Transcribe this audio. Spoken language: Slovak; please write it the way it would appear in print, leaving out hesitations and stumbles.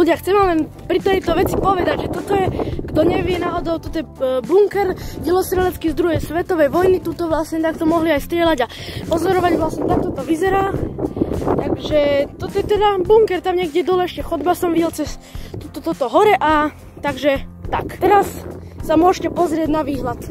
ľudia, chcem len pri tejto veci povedať, že toto je, kto nevie náhodou, toto je bunker delostrelecký z druhej svetovej vojny, tuto vlastne takto mohli aj strieľať a pozorovať, vlastne takto to vyzerá. Takže toto je teda bunker, tam niekde dole ešte chodba som videl cez toto hore a takže tak. Teraz sa môžete pozrieť na výhľad.